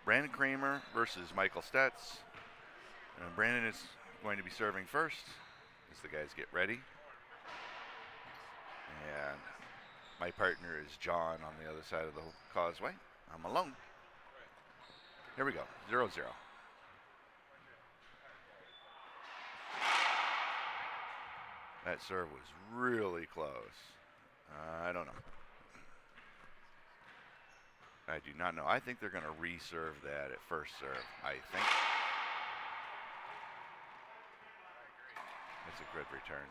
Brandon Kramer versus Michael Stetz. Brandon is going to be serving first as the guys get ready. And my partner is John on the other side of the causeway. I'm alone. Here we go, 0-0. That serve was really close. I don't know. I do not know. I think they're going to reserve that at first serve, I think. That's a good return.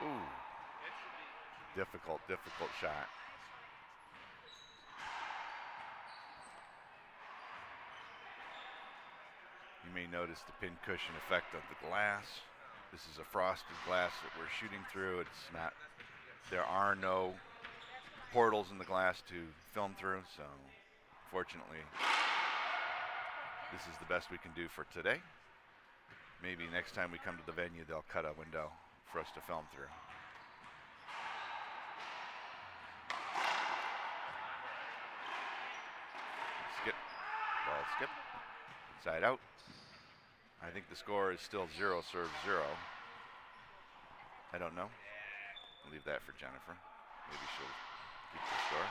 Ooh. Difficult shot. You may notice the pin cushion effect of the glass. This is a frosted glass that we're shooting through. It's not, there are no portals in the glass to film through, so fortunately, this is the best we can do for today. Maybe next time we come to the venue, they'll cut a window for us to film through. Skip, ball skip, inside out. I think the score is still 0 serve 0. I don't know. I'll leave that for Jennifer. Maybe she'll keep the score.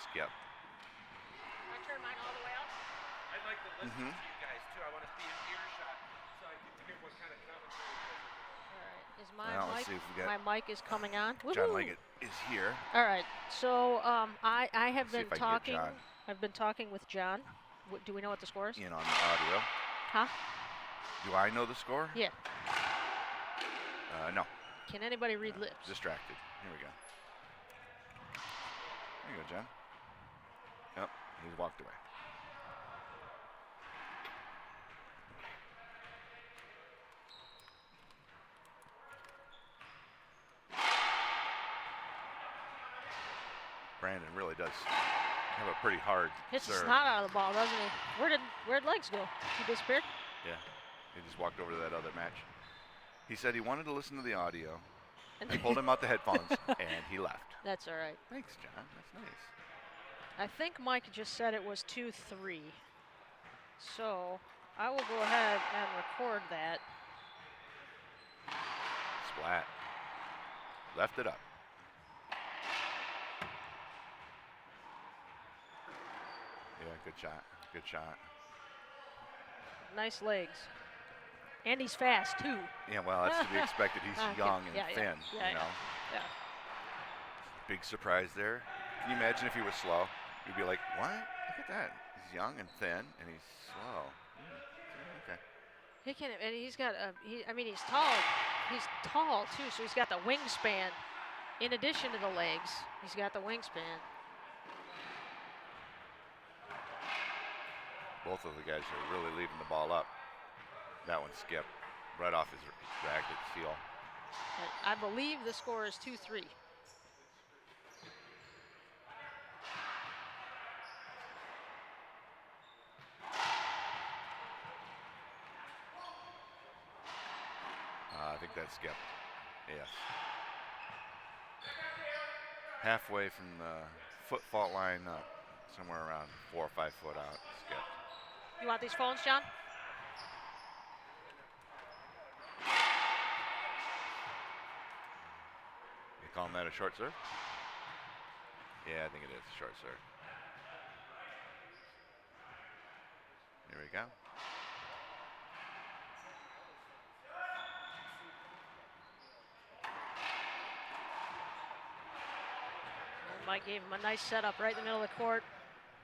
Skip. I turn mine all the way up. I'd like to listen to you guys too. I want to be in earshot so I can hear what kind of commentary. All right, is my mic is coming on? John Leggett is here. All right, so I have been talking. I've been talking with John. Do we know what the score is? In on the audio. Huh? Do I know the score? Yeah. No. Can anybody read lips? Distracted. Here we go. There you go, John. Yep, he's walked away. Brandon really does have a pretty hard Hits serve. the snot out of the ball, doesn't he? Where'd legs go? He disappeared? Yeah, he just walked over to that other match. He said he wanted to listen to the audio. I pulled him out the headphones, and he left. That's all right. Thanks, John. That's nice. I think Mike just said it was 2-3. So I will go ahead and record that. Splat. Left it up. Yeah, good shot. Good shot. Nice legs. And he's fast, too. Yeah, well, that's to be expected. He's young and thin, you know. Yeah. Big surprise there. Can you imagine if he was slow? You'd be like, what? Look at that. He's young and thin, and he's slow. Okay. He can, and he's got he's tall. He's tall, too, so he's got the wingspan. In addition to the legs, he's got the wingspan. Both of the guys are really leaving the ball up. That one skipped right off his racket seal. I believe the score is 2-3. I think that skipped. Yes. Halfway from the foot fault line up, somewhere around 4 or 5 foot out, skipped. You want these phones, John? You calling that a short serve? Yeah, I think it is a short serve. Here we go. Mike gave him a nice setup right in the middle of the court.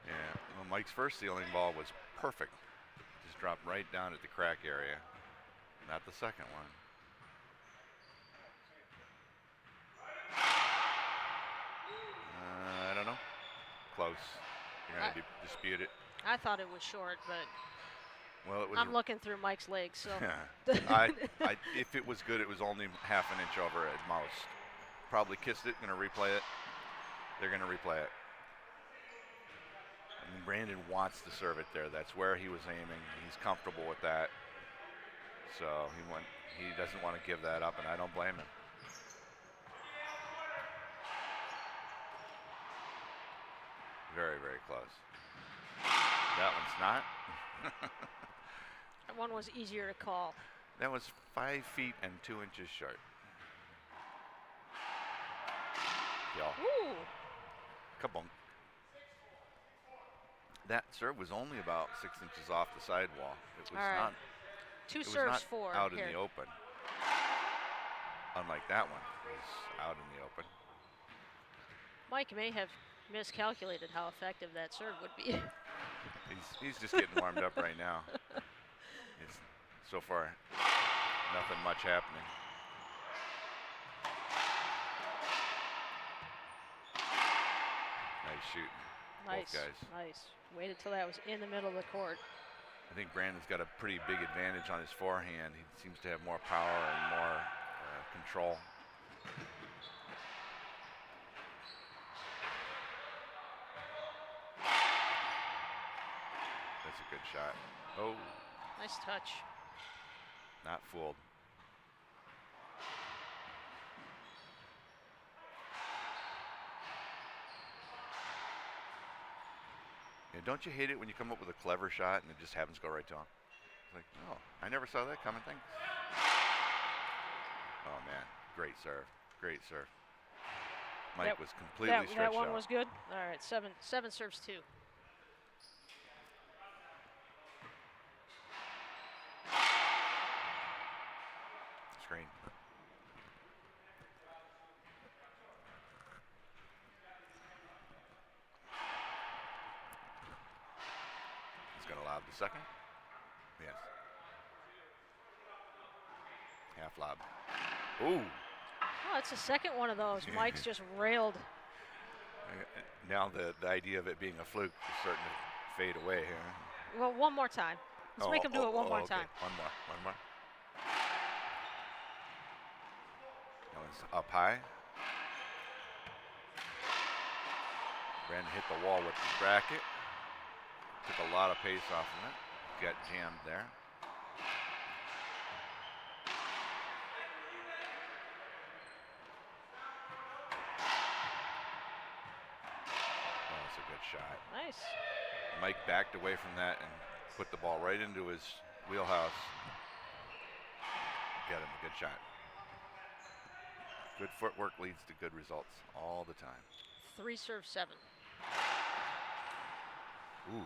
Yeah, well, Mike's first ceiling ball was perfect. Just dropped right down at the crack area. Not the second one. I don't know. Close. You're going to dispute it. I thought it was short, but well, it was. I'm looking through Mike's legs, so. If it was good, it was only half an inch over at most. Probably kissed it, going to replay it. They're going to replay it. I mean, Brandon wants to serve it there. That's where he was aiming. He's comfortable with that. So he doesn't want to give that up, and I don't blame him. Very, very close. That one's not. That one was easier to call. That was 5 feet and 2 inches short. Yeah. Ooh. Kaboom. That serve was only about 6 inches off the sidewall. It was All right. not. Two It was serves not for out in here. the open. Unlike that one, it was out in the open. Mike may have miscalculated how effective that serve would be. He's just getting warmed up right now. It's so far nothing much happening. Nice shooting. Nice. Both guys. Nice. Waited till that was in the middle of the court. I think Brandon's got a pretty big advantage on his forehand. He seems to have more power and more control. That's a good shot. Oh, Nice touch. not fooled. Yeah, don't you hate it when you come up with a clever shot and it just happens to go right to him? It's like, oh, I never saw that coming. Thanks. Oh man, great serve, great serve. Mike was completely stretched That one out. was good. All right, seven serves 2. Screen. He's going to lob the second. Yes. Half lob. Ooh. Oh, it's the second one of those. Mike's just railed. Now the idea of it being a fluke is starting to fade away here. Well, one more time. Let's make him do it one more okay. time. One more. That one's up high. Brandon hit the wall with the bracket. Took a lot of pace off of it. Got jammed there. Oh, that's a good shot. Nice. Mike backed away from that and put the ball right into his wheelhouse. Got him a good shot. Good footwork leads to good results all the time. 3 serve 7. Ooh.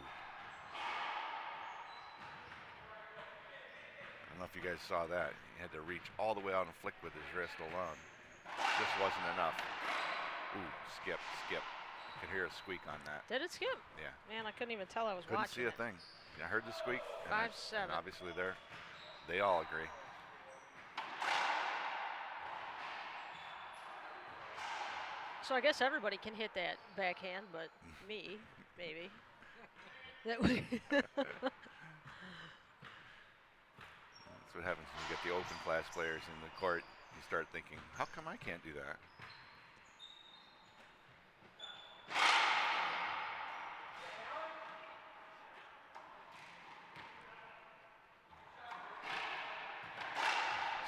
I don't know if you guys saw that. He had to reach all the way out and flick with his wrist alone. Just wasn't enough. Ooh, skip. Could hear a squeak on that. Did it skip? Yeah. Man, I couldn't even tell I was Couldn't watching see a it. thing. I heard the squeak. And 5-7. and obviously they all agree. So I guess everybody can hit that backhand, but me, maybe. That way. That's what happens when you get the open class players in the court. You start thinking, how come I can't do that?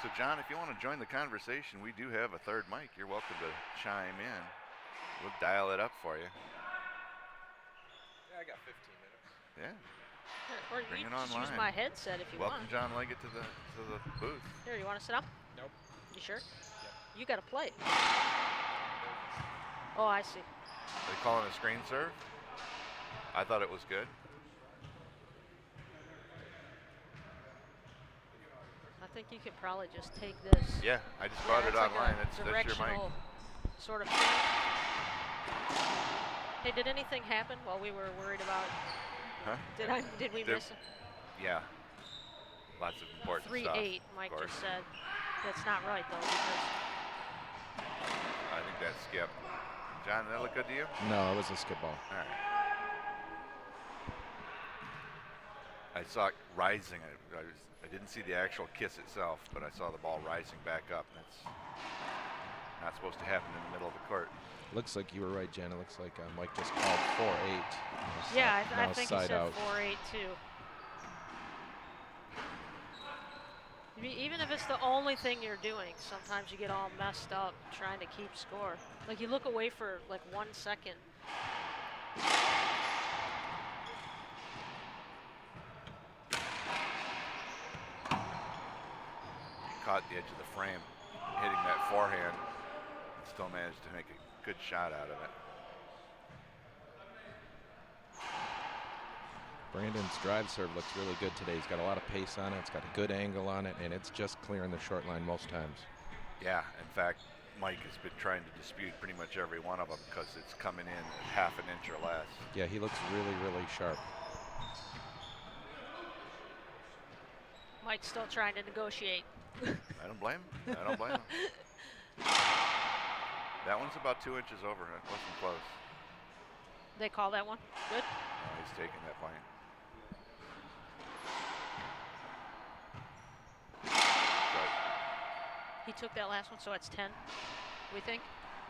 So John, if you want to join the conversation, we do have a third mic. You're welcome to chime in. We'll dial it up for you. Yeah, I got 15 minutes. Yeah. Or Bring you it just use online. my headset if you Welcome want. John Leggett to the booth. Here, you want to sit down? Nope. You sure? Yep. You got to play. Oh, I see. They calling a screen serve? I thought it was good. I think you could probably just take this. Yeah, I just brought it it's like online. a That's your mic. directional sort of thing. Hey, did anything happen while we were worried about? Huh? Did we There- miss it? Yeah. Lots of important 3-8, stuff. Mike of course. just said. That's not right though, because I think that's skip. John, that look good to you? No, it was a skip ball. All right. I saw it rising. I didn't see the actual kiss itself, but I saw the ball rising back up. That's not supposed to happen in the middle of the court. Looks like you were right, Jen. It looks like Mike just called 4-8. yeah, I Now think he side said out. 4-8 too. Even if it's the only thing you're doing, sometimes you get all messed up trying to keep score. Like you look away for like 1 second. Caught the edge of the frame, hitting that forehand, and still managed to make a good shot out of it. Brandon's drive serve looks really good today. He's got a lot of pace on it. It's got a good angle on it, and it's just clearing the short line most times. Yeah, in fact, Mike has been trying to dispute pretty much every one of them because it's coming in at half an inch or less. Yeah, he looks really, really sharp. Mike's still trying to negotiate. I don't blame him. I don't blame him. That one's about 2 inches over. It wasn't close. They call that one? Good. Oh, he's taking that point. He took that last one, so it's 10. We think.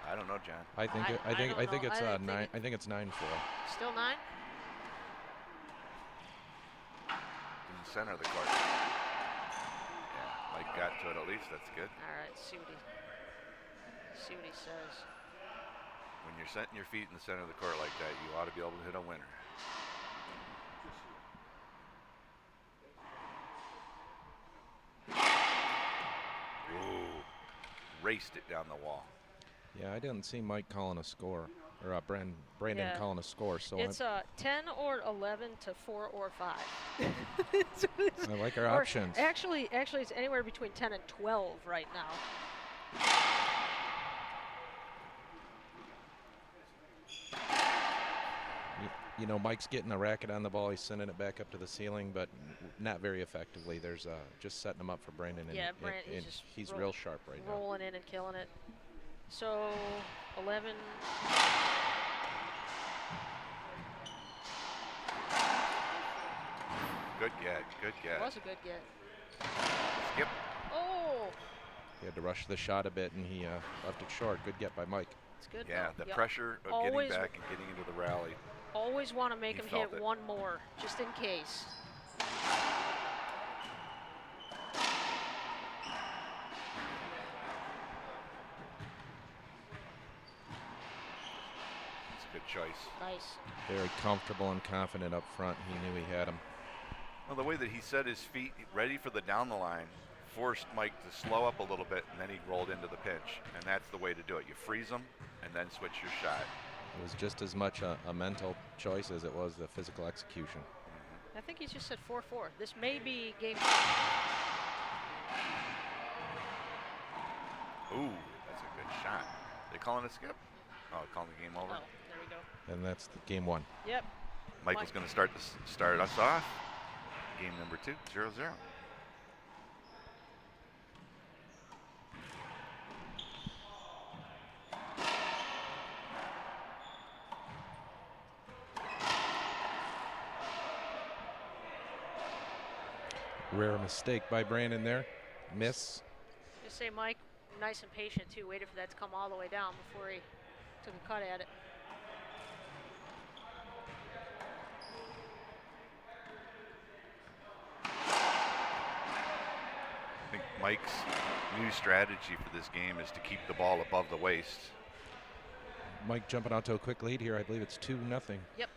I don't know, John. I think I don't I think know. it's I think nine. I think it's 9-4. Still 9. In the center of the court. Yeah, Mike got to it at least. That's good. All right. See what he says. When you're setting your feet in the center of the court like that, you ought to be able to hit a winner. Ooh, raced it down the wall. Yeah, I didn't see Mike calling a score, or Brandon Yeah. calling a score. So It's 10 or 11 to 4 or 5. I like our Or options. Actually, it's anywhere between 10 and 12 right now. You know, Mike's getting a racket on the ball. He's sending it back up to the ceiling, but not very effectively. There's just setting him up for Brandon, and, Yeah, and- Brandon, and he's just he's real sharp right now. rolling in and killing it. So 11. Good get, good get. Was a good get. Skip. Oh, He had to rush the shot a bit, and he left it short. Good get by Mike. it's good. Yeah, though. the You pressure of always- getting back and getting into the rally. Always want to make He him felt hit it. one more, just in case. It's a good choice. Nice. Very comfortable and confident up front. He knew he had him. Well, the way that he set his feet ready for the down the line forced Mike to slow up a little bit, and then he rolled into the pinch. And that's the way to do it. You freeze him and then switch your shot. It was just as much a mental choice as it was the physical execution. I think he just said 4-4. This may be game. Ooh, that's a good shot. They calling a skip? Oh, calling the game over. Oh, there we go. And that's the game 1. Yep. Michael's going to start us off. Game number 2, 0-0. Rare mistake by Brandon there. Miss. Just say Mike, nice and patient too. Waited for that to come all the way down before he took a cut at it. I think Mike's new strategy for this game is to keep the ball above the waist. Mike jumping out to a quick lead here. I believe it's 2-0. Yep.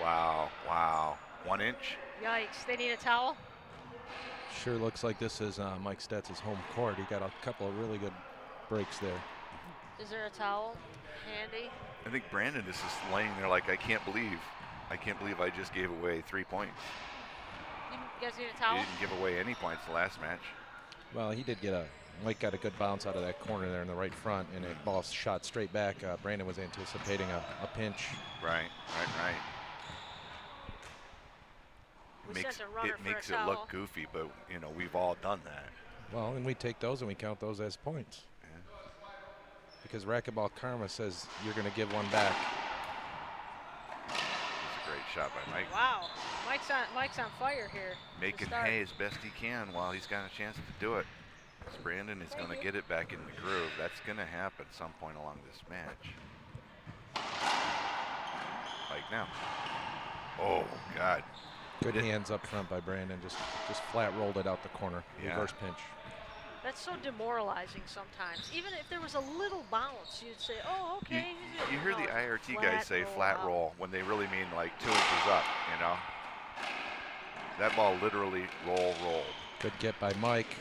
Wow, wow. 1 inch. Yikes. They need a towel. Sure looks like this is Mike Stetz's home court. He got a couple of really good breaks there. Is there a towel handy? I think Brandon is just laying there like, I can't believe I just gave away 3 points. You guys need a He towel? didn't give away any points the last match. Well, he did get Mike got a good bounce out of that corner there in the right front, and a ball shot straight back. Brandon was anticipating a pinch. Right. We sent a runner It for makes a it towel. look goofy, but you know we've all done that. Well, and we take those and we count those as points. Yeah. Because racquetball karma says you're going to give one back. It's a great shot by Mike. Wow. Mike's on fire here. to Making start. hay as best he can while he's got a chance to do it. 'Cause Brandon is going to get it back in the groove. That's going to happen some point along this match. now. Oh, God. Good It- hands up front by Brandon. Just flat rolled it out the corner. Yeah. Reverse pinch. That's so demoralizing sometimes. Even if there was a little bounce, you'd say, "Oh, You, okay." you hear No, the it's a IRT flat guys say roll flat out. roll when they really mean like 2 inches up, you know? That ball literally rolled. Good get by Mike.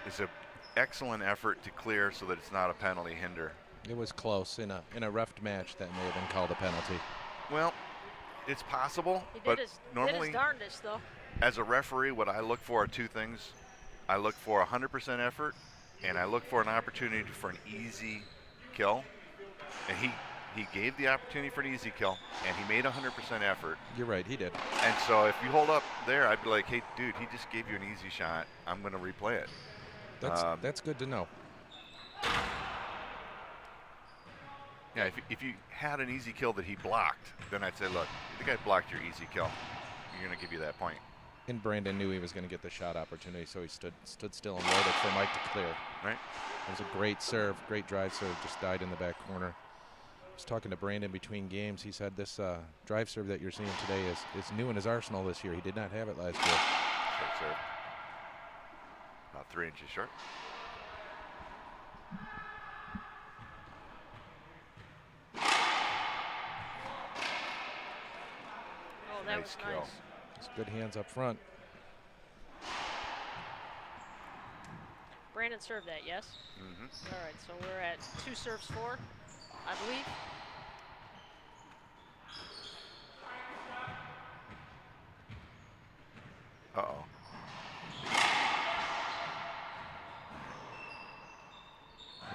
It's an excellent effort to clear so that it's not a penalty hinder. It was close in a ref match that may have been called a penalty. Well, it's possible, He did but his, normally, did his darndest, though. as a referee, what I look for are 2 things. I look for 100% effort, and I look for an opportunity for an easy kill. And he gave the opportunity for an easy kill, and he made 100% effort. You're right, he did. And so if you hold up there, I'd be like, hey, dude, he just gave you an easy shot. I'm going to replay it. That's good to know. Yeah, if you had an easy kill that he blocked, then I'd say, look, the guy blocked your easy kill. You're going to give you that point. And Brandon knew he was going to get the shot opportunity, so he stood still and waited for Mike to clear. Right. It was a great serve, great drive serve, just died in the back corner. I was talking to Brandon between games. He said this drive serve that you're seeing today is new in his arsenal this year. He did not have it last year. Short serve. About 3 inches short. Oh, that Nice was kill. nice. Just good hands up front. Brandon served that, yes? Mm-hmm. All right, so we're at 2 serves 4, I believe. Uh-oh.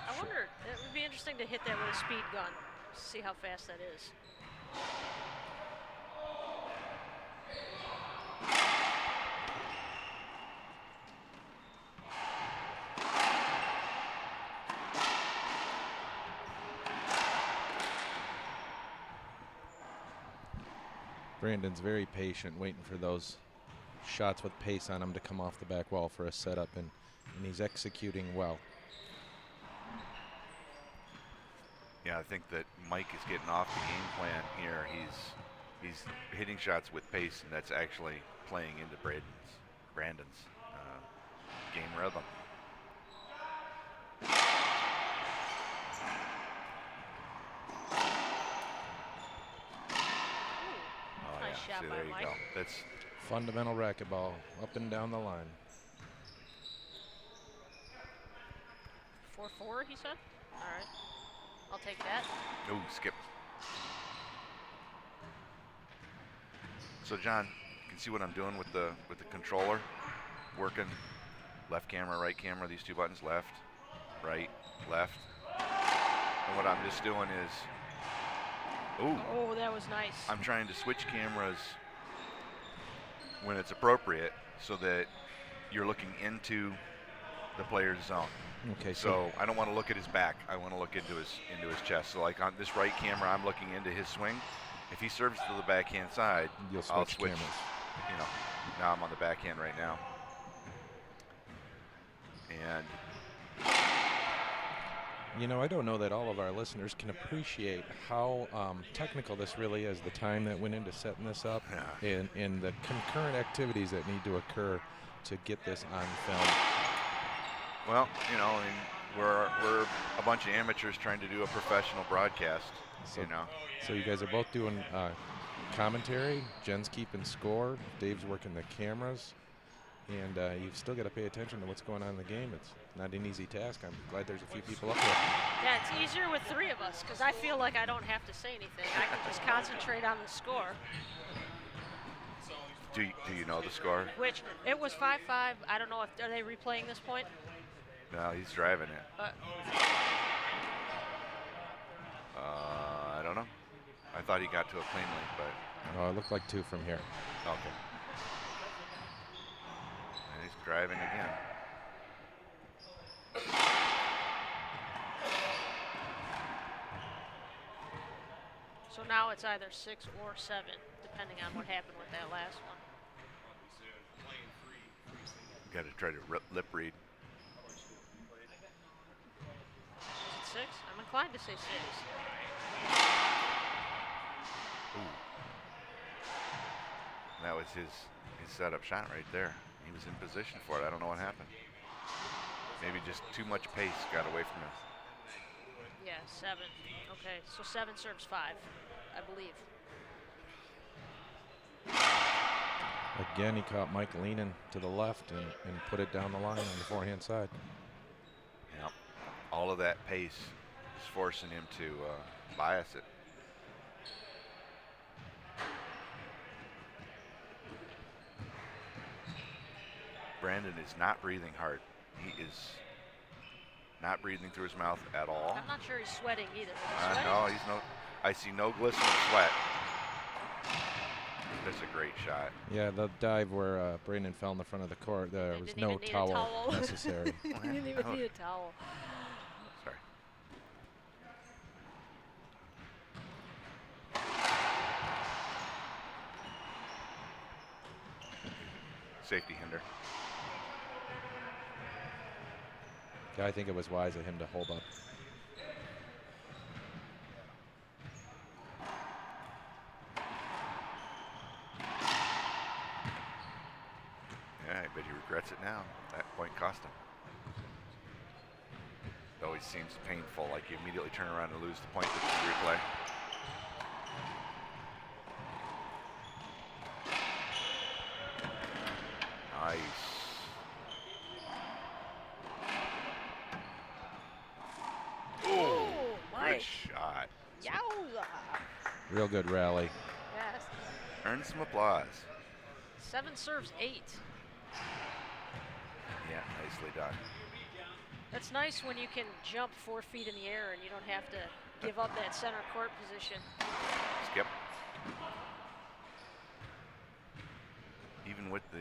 I wonder, it would be interesting to hit that with a speed gun, see how fast that is. Brandon's very patient, waiting for those shots with pace on him to come off the back wall for a setup, and he's executing well. Yeah, I think that Mike is getting off the game plan here. He's hitting shots with pace, and that's actually playing into Brandon's game rhythm. Oh Nice yeah, shot see by there you Mike. go. That's Fundamental racquetball, up and down the line. 4-4, he said? All right. I'll take that. ooh, skip. So John, you can see what I'm doing with the controller, working left camera, right camera. These 2 buttons, left, right, left. And what I'm just doing is, ooh, Oh, that was nice. I'm trying to switch cameras when it's appropriate so that you're looking into the player's zone. Okay, So I don't want to look at his back. I want to look into his chest. So like on this right camera, I'm looking into his swing. If he serves to the backhand side, you'll I'll switch switch. cameras. You know, now I'm on the backhand right now. And You know, I don't know that all of our listeners can appreciate how technical this really is, the time that went into setting this up, Yeah. and the concurrent activities that need to occur to get this on film. well, you know, I mean, we're a bunch of amateurs trying to do a professional broadcast. So, You know, so you guys are both doing commentary. Jen's keeping score. Dave's working the cameras. And you've still got to pay attention to what's going on in the game. It's not an easy task. I'm glad there's a few people up here. Yeah, it's easier with 3 of us because I feel like I don't have to say anything. I can just concentrate on the score, do you know the score? which it was 5-5. I don't know if are they replaying this point. No, he's driving it. But I don't know. I thought he got to it cleanly, but Oh, it looked like 2 from here. okay. And he's driving again. so now it's either 6 or 7, depending on what happened with that last one. Got to try to lip read. Is it 6? I'm inclined to say 6. was his setup shot right there. He was in position for it. I don't know what happened. Maybe just too much pace got away from him. Yeah, 7. Okay, so 7 serves 5, I believe. Again, he caught Mike leaning to the left and put it down the line on the forehand side. Yeah, all of that pace is forcing him to bias it. Brandon is not breathing hard. He is not breathing through his mouth at all. I'm not sure he's sweating either. Is he sweating? No, he's no. I see no glistening sweat. That's a great shot. Yeah, the dive where Brandon fell in the front of the court, there was no towel necessary. He didn't even need a towel. Sorry. Safety hinder. Yeah, I think it was wise of him to hold up. Yeah, I bet he regrets it now. That point cost him. It always seems painful, like you immediately turn around and lose the point with the replay. Nice. Oh, Mike. good shot. Yowza. Real good rally. Yes. Earn some applause. 7 serves 8. Yeah, nicely done. That's nice when you can jump 4 feet in the air and you don't have to give up that center court position. Skip. Even with the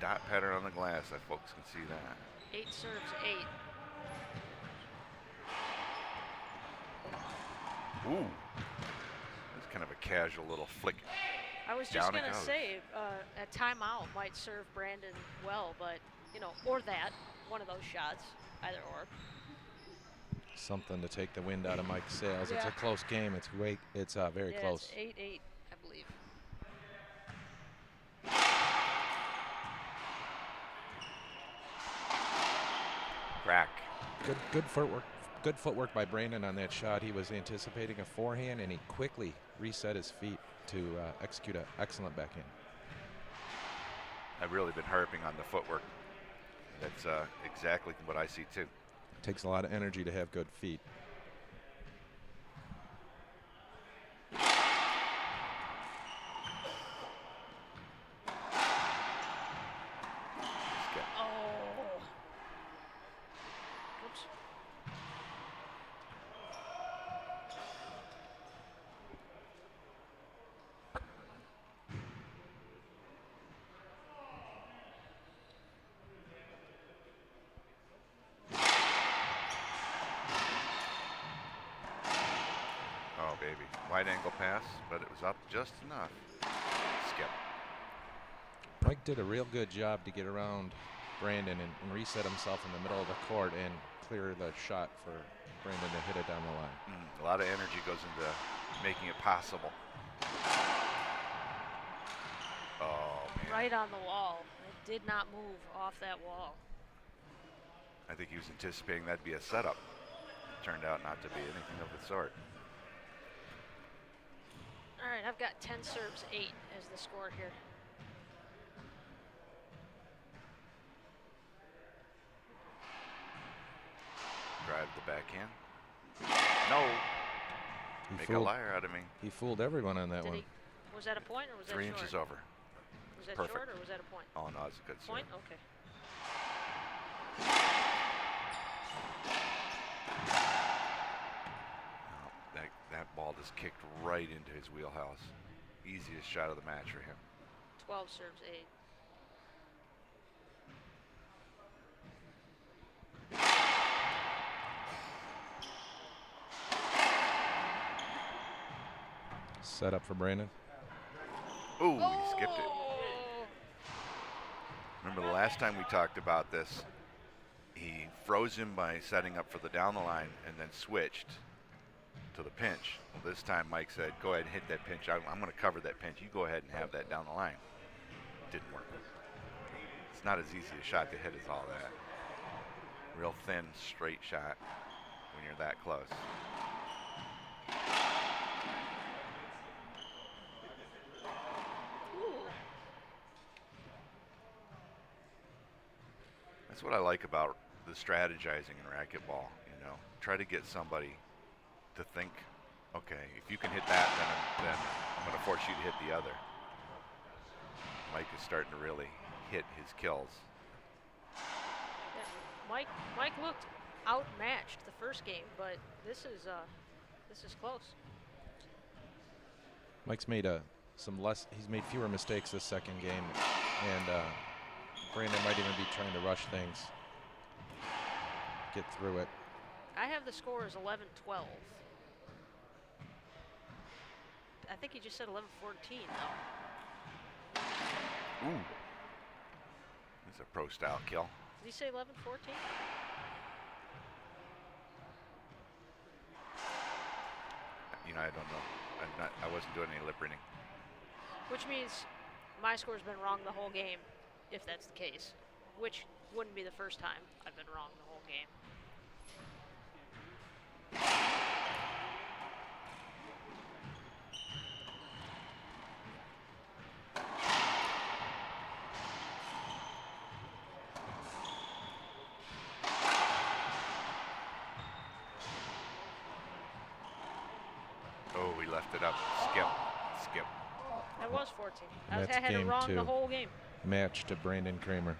dot pattern on the glass, that folks can see that. 8 serves 8. Ooh. It's kind of a casual little flick. I was just Down it going to goes. say, a timeout might serve Brandon well, but, you know, or that, one of those shots, either or. Something to take the wind out of Mike's sails. It's Yeah. a close game. It's very Yeah, close. it's 8-8, I believe. Crack. Good footwork. Good footwork by Brandon on that shot. He was anticipating a forehand, and he quickly reset his feet to execute an excellent backhand. I've really been harping on the footwork. That's exactly what I see too. Takes a lot of energy to have good feet. Skip. Oh. Oops. Oh, baby. Wide angle pass, but it was up just enough. Skip. Mike did a real good job to get around Brandon and reset himself in the middle of the court and clear the shot for Brandon to hit it down the line. A lot of energy goes into making it possible. Oh, man. Right on the wall. It did not move off that wall. I think he was anticipating that'd be a setup. Turned out not to be anything of the sort. All right, I've got 10 serves 8 as the score here. Drive the backhand. No. He Make a fooled, liar out of me. he fooled everyone on that Did one. he? Was that a point or was that 3 short? inches over. Was that Perfect. short or was that a point? Oh, no, it's a good Point? serve. Okay. Oh, that ball just kicked right into his wheelhouse. Easiest shot of the match for him. 12 serves 8. Set up for Brandon. Ooh, he skipped it. Oh! Remember the last time we talked about this, he froze him by setting up for the down the line and then switched to the pinch. Well, this time Mike said, go ahead and hit that pinch. I'm going to cover that pinch. You go ahead and have that down the line. Didn't work. It's not as easy a shot to hit as all that. Real thin, straight shot when you're that close. Ooh. That's what I like about the strategizing in racquetball. You know, try to get somebody to think, okay, if you can hit that, then I'm going to force you to hit the other. Mike is starting to really hit his kills. Yeah, Mike looked outmatched the first game, but this is close. Mike's made he's made fewer mistakes this second game, and Brandon might even be trying to rush things, get through it. I have the score as 11-12. I think he just said 11-14 though. Ooh. This is a pro style kill. Did he say 11-14? You know, I don't know. I wasn't doing any lip reading. Which means my score's been wrong the whole game, if that's the case. Which wouldn't be the first time I've been wrong the whole game. Oh, we left it up. Skip. That was 14. I That's had it game wrong 2. the whole game. Match to Brandon Kramer.